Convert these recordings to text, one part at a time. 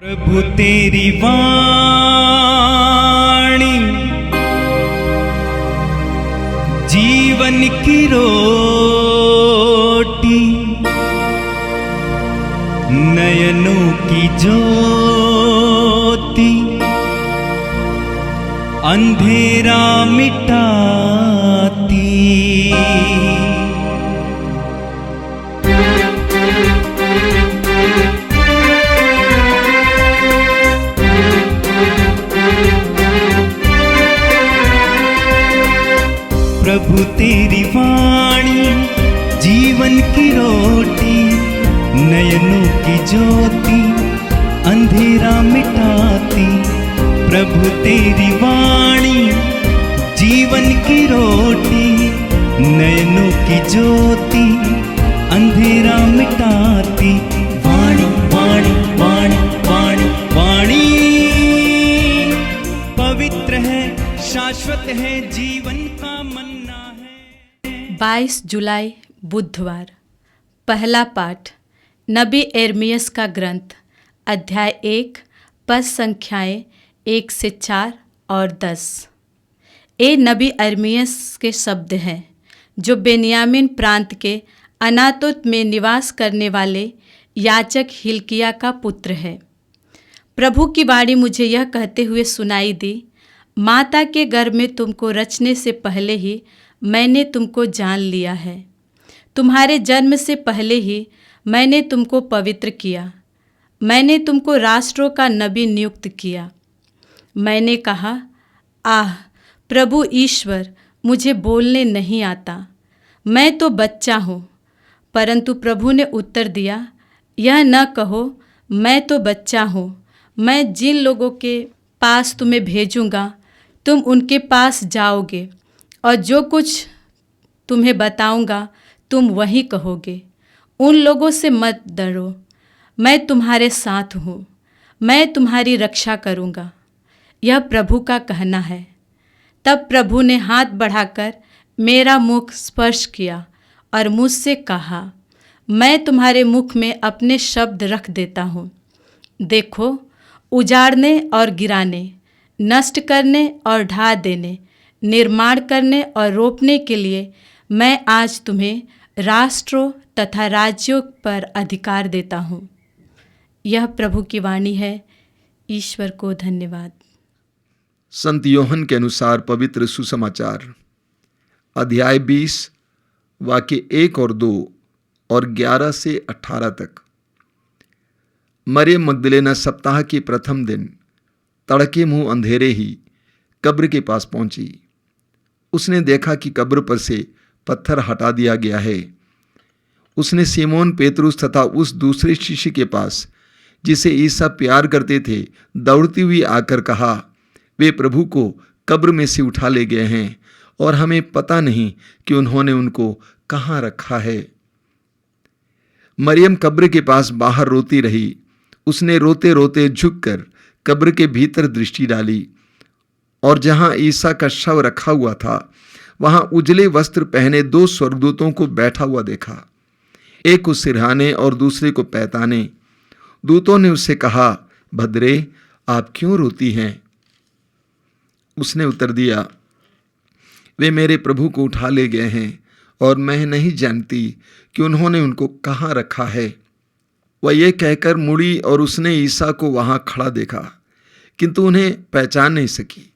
प्रभु तेरी वाणी जीवन की रोटी, नयनों की ज्योति, अंधेरा मिटाती। प्रभु तेरी वाणी जीवन की रोटी, नयनों की ज्योति, अंधेरा मिटाती। प्रभु तेरी वाणी जीवन की रोटी, नयनों की ज्योति, अंधेरा मिटाती। वाणी वाणी वाणी वाणी वाणी पवित्र है, शाश्वत है, जीवन का मन्ना है। 22 जुलाई बुधवार। पहला पाठ नबी एर्मियस का ग्रंथ, अध्याय 1, पद संख्याएं 1 से 4 और 10। ये नबी एर्मियस के शब्द हैं जो बेन्यामीन प्रांत के अनातोत में निवास करने वाले याजक हिल्किया का पुत्र है। प्रभु की वाणी मुझे यह कहते हुए सुनाई दी, माता के गर्भ में तुमको रचने से पहले ही मैंने तुमको जान लिया है। तुम्हारे जन्म से पहले ही मैंने तुमको पवित्र किया। मैंने तुमको राष्ट्रों का नबी नियुक्त किया। मैंने कहा, आह प्रभु ईश्वर, मुझे बोलने नहीं आता, मैं तो बच्चा हूँ। परंतु प्रभु ने उत्तर दिया, यह न कहो मैं तो बच्चा हूँ। मैं जिन लोगों के पास तुम्हें भेजूँगा तुम उनके पास जाओगे और जो कुछ तुम्हें बताऊँगा तुम वही कहोगे। उन लोगों से मत डरो, मैं तुम्हारे साथ हूँ, मैं तुम्हारी रक्षा करूँगा। यह प्रभु का कहना है। तब प्रभु ने हाथ बढ़ाकर मेरा मुख स्पर्श किया और मुझसे कहा, मैं तुम्हारे मुख में अपने शब्द रख देता हूँ। देखो, उजाड़ने और गिराने, नष्ट करने और ढा देने, निर्माण करने और रोपने के लिए मैं आज तुम्हें राष्ट्रों तथा राज्यों पर अधिकार देता हूँ। यह प्रभु की वाणी है। ईश्वर को धन्यवाद। संत योहन के अनुसार पवित्र सुसमाचार, अध्याय 20, वाक्य 1 और 2 और 11 से 18 तक। मरियम मगदलेना सप्ताह के प्रथम दिन तड़के मुंह अंधेरे ही कब्र के पास पहुंची। उसने देखा कि कब्र पर से पत्थर हटा दिया गया है। उसने सीमोन पेतरुस तथा उस दूसरे शिष्य के पास, जिसे ईसा प्यार करते थे, दौड़ती हुई आकर कहा, वे प्रभु को कब्र में से उठा ले गए हैं और हमें पता नहीं कि उन्होंने उनको कहाँ रखा है। मरियम कब्र के पास बाहर रोती रही। उसने रोते रोते झुककर कब्र के भीतर दृष्टि डाली और जहां ईसा का शव रखा हुआ था वहां उजले वस्त्र पहने 2 स्वर्गदूतों को बैठा हुआ देखा, एक को सिरहाने और दूसरे को पैताने। दूतों ने उससे कहा, भद्रे, आप क्यों रोती हैं? उसने उत्तर दिया, वे मेरे प्रभु को उठा ले गए हैं और मैं नहीं जानती कि उन्होंने उनको कहाँ रखा है। वह ये कहकर मुड़ी और उसने ईसा को वहां खड़ा देखा, किंतु उन्हें पहचान नहीं सकी।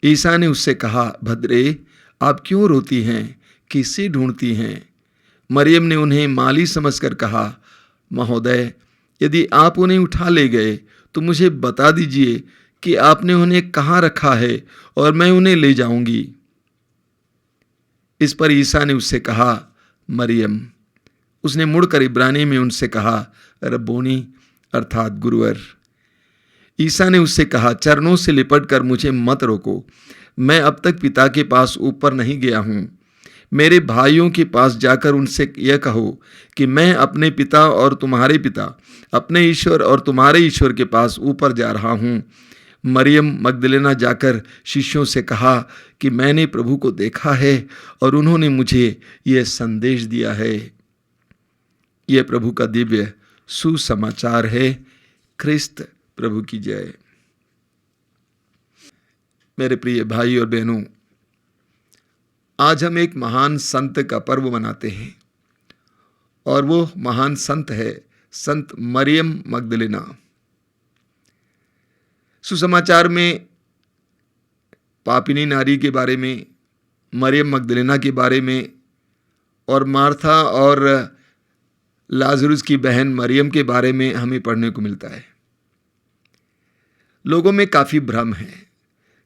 ईसा ने उससे कहा, भद्रे, आप क्यों रोती हैं? किसे ढूंढती हैं? मरियम ने उन्हें माली समझकर कहा, महोदय, यदि आप उन्हें उठा ले गए तो मुझे बता दीजिए कि आपने उन्हें कहाँ रखा है और मैं उन्हें ले जाऊंगी। इस पर ईसा ने उससे कहा, मरियम। उसने मुड़कर इब्रानी में उनसे कहा, रब्बोनी, अर्थात गुरुवर। ईसा ने उससे कहा, चरणों से लिपटकर मुझे मत रोको। मैं अब तक पिता के पास ऊपर नहीं गया हूँ। मेरे भाइयों के पास जाकर उनसे यह कहो कि मैं अपने पिता और तुम्हारे पिता, अपने ईश्वर और तुम्हारे ईश्वर के पास ऊपर जा रहा हूँ। मरियम मगदलेना जाकर शिष्यों से कहा कि मैंने प्रभु को देखा है और उन्होंने मुझे यह संदेश दिया है। यह प्रभु का दिव्य सुसमाचार है। ख्रिस्त प्रभु की जय। मेरे प्रिय भाई और बहनों, आज हम एक महान संत का पर्व मनाते हैं और वो महान संत है संत मरियम मगदलेना। सुसमाचार में पापिनी नारी के बारे में, मरियम मगदलेना के बारे में और मार्था और लाजरुस की बहन मरियम के बारे में हमें पढ़ने को मिलता है। लोगों में काफ़ी भ्रम है।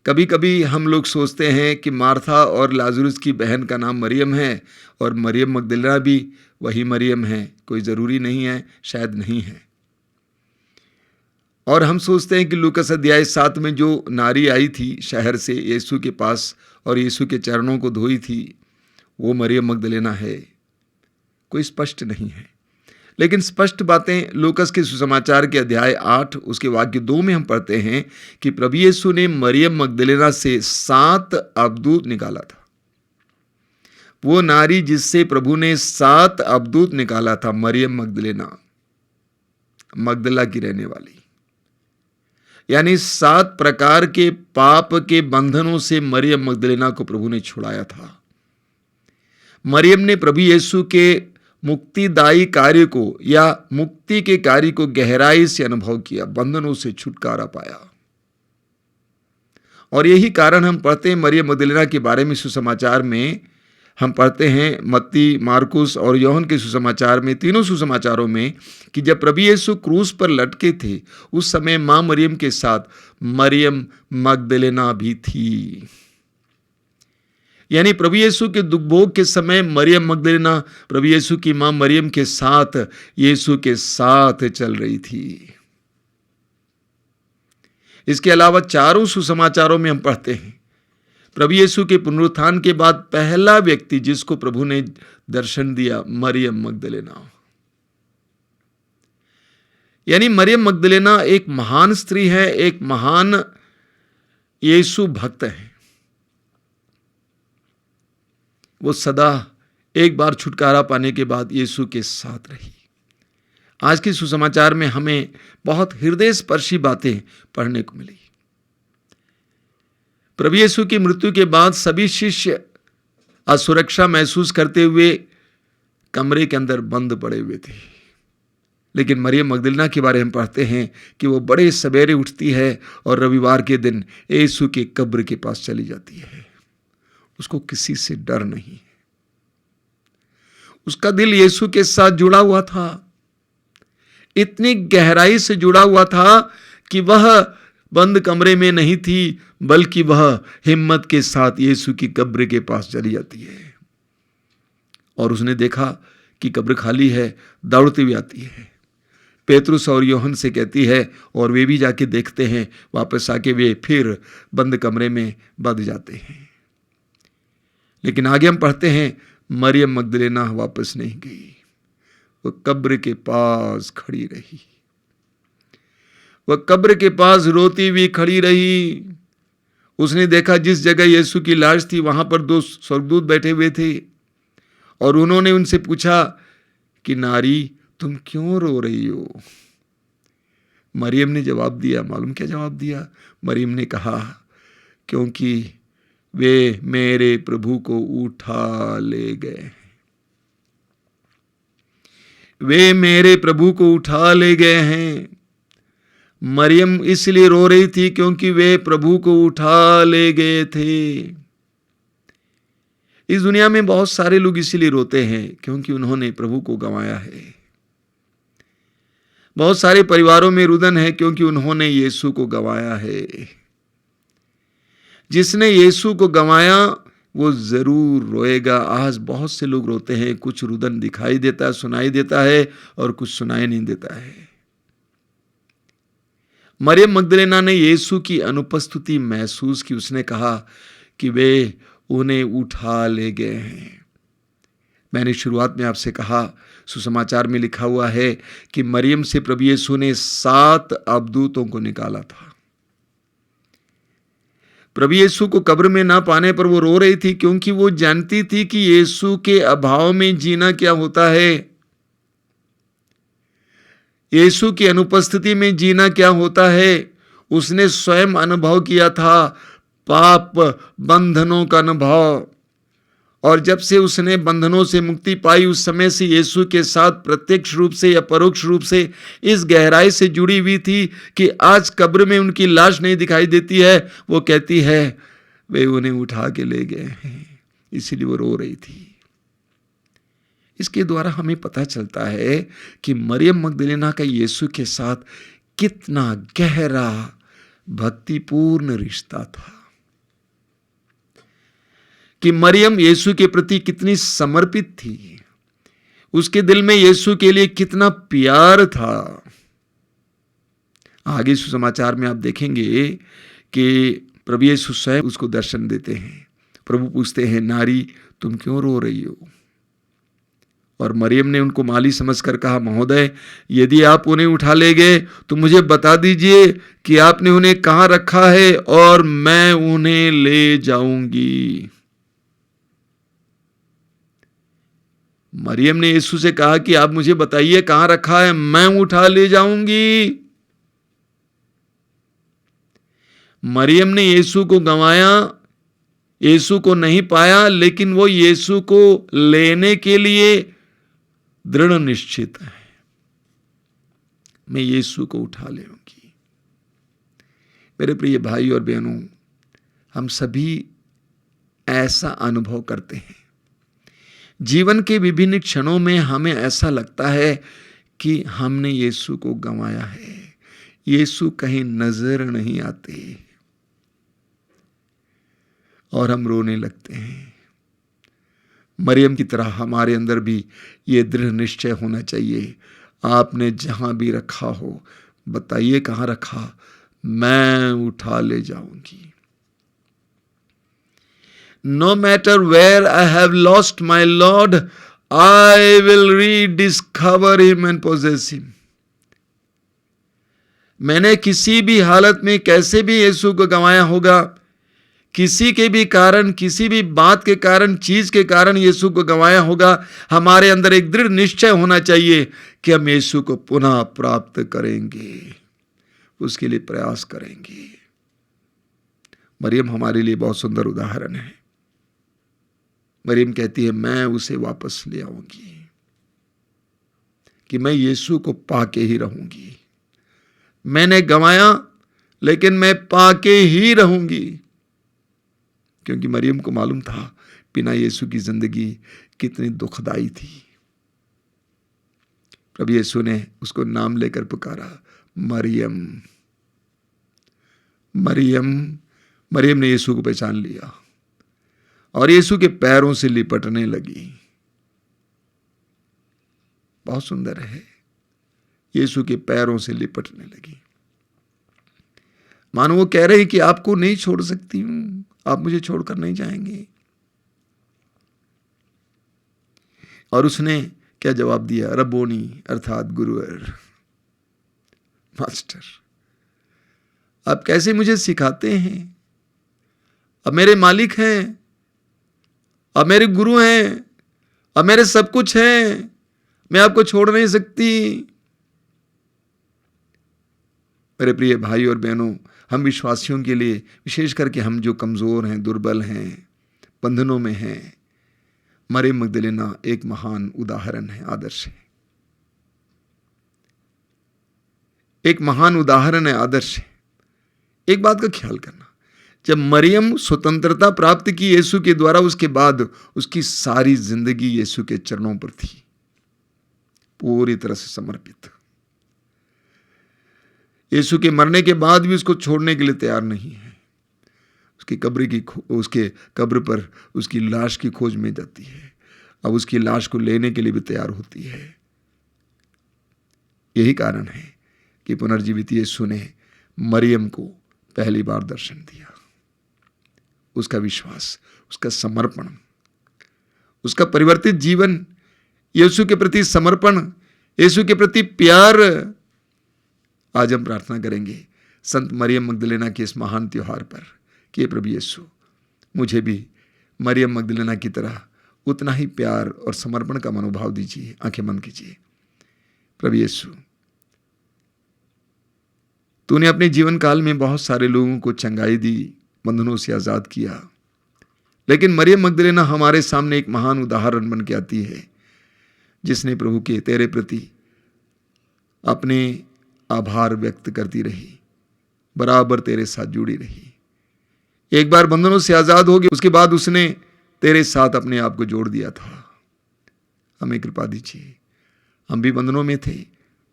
कभी कभी हम लोग सोचते हैं कि मार्था और लाजरुस की बहन का नाम मरियम है और मरियम मगदलेना भी वही मरियम है। कोई ज़रूरी नहीं है, शायद नहीं है। और हम सोचते हैं कि लूकास अध्याय 7 में जो नारी आई थी शहर से यीशु के पास और यीशु के चरणों को धोई थी, वो मरियम मगदलेना है। कोई स्पष्ट नहीं है, लेकिन स्पष्ट बातें लूकास के सुसमाचार के अध्याय 8 उसके वाक्य 2 में हम पढ़ते हैं कि प्रभु यीशु ने मरियम मगदलेना से 7 अबदूत निकाला था। वो नारी जिससे प्रभु ने 7 अबदूत निकाला था, मरियम मगदलेना, मगदला की रहने वाली, यानी 7 प्रकार के पाप के बंधनों से मरियम मगदलेना को प्रभु ने छुड़ाया था। मरियम ने प्रभु यीशु के मुक्तिदायी कार्य को या मुक्ति के कार्य को गहराई से अनुभव किया, बंधनों से छुटकारा पाया। और यही कारण हम पढ़ते हैं मरियम मगदलेना के बारे में सुसमाचार में। हम पढ़ते हैं मत्ती, मार्कुस और यूहन्ना के सुसमाचार में, तीनों सुसमाचारों में, कि जब प्रभु यीशु क्रूस पर लटके थे उस समय मां मरियम के साथ मरियम मगदलेना भी थी। यानी प्रभु यीशु के दुख भोग के समय मरियम मगदलेना प्रभु यीशु की मां मरियम के साथ यीशु के साथ चल रही थी। इसके अलावा चारों सुसमाचारों में हम पढ़ते हैं प्रभु यीशु के पुनरुत्थान के बाद पहला व्यक्ति जिसको प्रभु ने दर्शन दिया, मरियम मगदलेना। यानी मरियम मगदलेना एक महान स्त्री है, एक महान यीशु भक्त है। वो सदा एक बार छुटकारा पाने के बाद यीशु के साथ रही। आज के सुसमाचार में हमें बहुत हृदय स्पर्शी बातें पढ़ने को मिली। प्रभु यीशु की मृत्यु के बाद सभी शिष्य असुरक्षा महसूस करते हुए कमरे के अंदर बंद पड़े हुए थे, लेकिन मरियम मगदलेना के बारे में पढ़ते हैं कि वो बड़े सवेरे उठती है और रविवार के दिन यीशु के कब्र के पास चली जाती है। उसको किसी से डर नहीं। उसका दिल यीशु के साथ जुड़ा हुआ था, इतनी गहराई से जुड़ा हुआ था कि वह बंद कमरे में नहीं थी, बल्कि वह हिम्मत के साथ यीशु की कब्र के पास चली जाती है। और उसने देखा कि कब्र खाली है, दौड़ती हुई आती है, पेतरुस और यूहन्ना से कहती है और वे भी जाके देखते हैं। वापस आके वे फिर बंद कमरे में बंद जाते हैं। लेकिन आगे हम पढ़ते हैं मरियम मगदलेना वापस नहीं गई, वह कब्र के पास खड़ी रही। वह कब्र के पास रोती हुई खड़ी रही। उसने देखा जिस जगह यीशु की लाश थी वहां पर 2 स्वर्गदूत बैठे हुए थे और उन्होंने उनसे पूछा कि नारी तुम क्यों रो रही हो? मरियम ने जवाब दिया, मालूम क्या जवाब दिया? मरियम ने कहा, क्योंकि वे मेरे प्रभु को उठा ले गए। वे मेरे प्रभु को उठा ले गए हैं। मरियम इसलिए रो रही थी क्योंकि वे प्रभु को उठा ले गए थे। इस दुनिया में बहुत सारे लोग इसलिए रोते हैं क्योंकि उन्होंने प्रभु को गंवाया है। बहुत सारे परिवारों में रुदन है क्योंकि उन्होंने यीशु को गंवाया है। जिसने यीशु को गंवाया वो जरूर रोएगा। आज बहुत से लोग रोते हैं, कुछ रुदन दिखाई देता है, सुनाई देता है और कुछ सुनाई नहीं देता है। मरियम मगदलेना ने यीशु की अनुपस्थिति महसूस की। उसने कहा कि वे उन्हें उठा ले गए हैं। मैंने शुरुआत में आपसे कहा, सुसमाचार में लिखा हुआ है कि मरियम से प्रभु यीशु ने 7 अबदूतों को निकाला था। प्रभु यीशु को कब्र में ना पाने पर वो रो रही थी क्योंकि वो जानती थी कि यीशु के अभाव में जीना क्या होता है। यीशु की अनुपस्थिति में जीना क्या होता है उसने स्वयं अनुभव किया था, पाप बंधनों का अनुभव। और जब से उसने बंधनों से मुक्ति पाई, उस समय से यीशु के साथ प्रत्यक्ष रूप से या परोक्ष रूप से इस गहराई से जुड़ी हुई थी कि आज कब्र में उनकी लाश नहीं दिखाई देती है। वो कहती है वे उन्हें उठा के ले गए हैं, इसीलिए वो रो रही थी। इसके द्वारा हमें पता चलता है कि मरियम मगदलीना का यीशु के साथ कितना गहरा भक्तिपूर्ण रिश्ता था, कि मरियम यीशु के प्रति कितनी समर्पित थी, उसके दिल में यीशु के लिए कितना प्यार था। आगे सुसमाचार में आप देखेंगे कि प्रभु यीशु स्वयं उसको दर्शन देते हैं। प्रभु पूछते हैं, नारी तुम क्यों रो रही हो? और मरियम ने उनको माली समझकर कहा, महोदय यदि आप उन्हें उठा ले गए तो मुझे बता दीजिए कि आपने उन्हें कहां रखा है और मैं उन्हें ले जाऊंगी। मरियम ने यीशु से कहा कि आप मुझे बताइए कहां रखा है, मैं उठा ले जाऊंगी। मरियम ने यीशु को गंवाया, यीशु को नहीं पाया, लेकिन वो यीशु को लेने के लिए दृढ़ निश्चित है, मैं यीशु को उठा लेऊंगी। मेरे प्रिय भाई और बहनों, हम सभी ऐसा अनुभव करते हैं। जीवन के विभिन्न क्षणों में हमें ऐसा लगता है कि हमने यीशु को गंवाया है, यीशु कहीं नजर नहीं आते और हम रोने लगते हैं। मरियम की तरह हमारे अंदर भी ये दृढ़ निश्चय होना चाहिए, आपने जहां भी रखा हो बताइए कहां रखा, मैं उठा ले जाऊंगी। No matter where I have lost my Lord, I will rediscover him and possess him. मैंने किसी भी हालत में कैसे भी यीशु को गंवाया होगा, किसी के भी कारण, किसी भी बात के कारण, चीज के कारण यीशु को गंवाया होगा, हमारे अंदर एक दृढ़ निश्चय होना चाहिए कि हम यीशु को पुनः प्राप्त करेंगे, उसके लिए प्रयास करेंगे। मरियम हमारे लिए बहुत सुंदर उदाहरण है। मरियम कहती है मैं उसे वापस ले आऊंगी, कि मैं यीशु को पाके ही रहूंगी। मैंने गंवाया लेकिन मैं पाके ही रहूंगी, क्योंकि मरियम को मालूम था बिना यीशु की जिंदगी कितनी दुखदाई थी। प्रभु यीशु ने उसको नाम लेकर पुकारा, मरियम। मरियम मरियम ने यीशु को पहचान लिया और यीशु के पैरों से लिपटने लगी। बहुत सुंदर है, यीशु के पैरों से लिपटने लगी, मानो वो कह रहे हैं कि आपको नहीं छोड़ सकती हूं, आप मुझे छोड़कर नहीं जाएंगे। और उसने क्या जवाब दिया? रब्बोनी अर्थात गुरुवर, मास्टर, आप कैसे मुझे सिखाते हैं? अब मेरे मालिक हैं, अब मेरे गुरु हैं, अब मेरे सब कुछ हैं, मैं आपको छोड़ नहीं सकती। मेरे प्रिय भाई और बहनों, हम विश्वासियों के लिए, विशेष करके हम जो कमजोर हैं, दुर्बल हैं, बंधनों में हैं, मरियम मगदलीना एक महान उदाहरण है, आदर्श है। एक महान उदाहरण है, आदर्श है। एक बात का ख्याल करना, जब मरियम स्वतंत्रता प्राप्त की यीशु के द्वारा, उसके बाद उसकी सारी जिंदगी यीशु के चरणों पर थी, पूरी तरह से समर्पित। यीशु के मरने के बाद भी उसको छोड़ने के लिए तैयार नहीं है। उसके कब्र पर उसकी लाश की खोज में जाती है, अब उसकी लाश को लेने के लिए भी तैयार होती है। यही कारण है कि पुनर्जीवित यीशु ने मरियम को पहली बार दर्शन दिया। उसका विश्वास, उसका समर्पण, उसका परिवर्तित जीवन, यीशु के प्रति समर्पण, यीशु के प्रति प्यार। आज हम प्रार्थना करेंगे संत मरियम मगदलीना के इस महान त्योहार पर कि प्रभु यीशु मुझे भी मरियम मगदलीना की तरह उतना ही प्यार और समर्पण का मनोभाव दीजिए। आंखें बंद कीजिए। प्रभु यीशु, तूने अपने जीवन काल में बहुत सारे लोगों को चंगाई दी, बंधनों से आज़ाद किया, लेकिन मरियम मगदलेना हमारे सामने एक महान उदाहरण बन के आती है, जिसने प्रभु के तेरे प्रति अपने आभार व्यक्त करती रही, बराबर तेरे साथ जुड़ी रही। एक बार बंधनों से आज़ाद हो गई, उसके बाद उसने तेरे साथ अपने आप को जोड़ दिया था। हमें कृपा दीजिए, हम भी बंधनों में थे,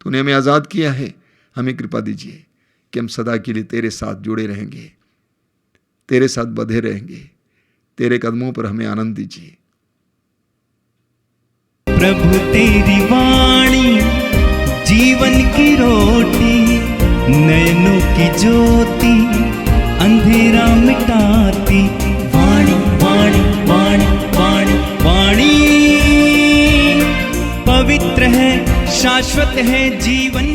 तूने हमें आज़ाद किया है। हमें कृपा दीजिए कि हम सदा के लिए तेरे साथ जुड़े रहेंगे, तेरे साथ बंधे रहेंगे। तेरे कदमों पर हमें आनंद दीजिए। प्रभु तेरी वाणी जीवन की रोटी, नयनों की ज्योति अंधेरा मिटाती। वाणी वाणी वाणी वाणी वाणी पवित्र है, शाश्वत है, जीवन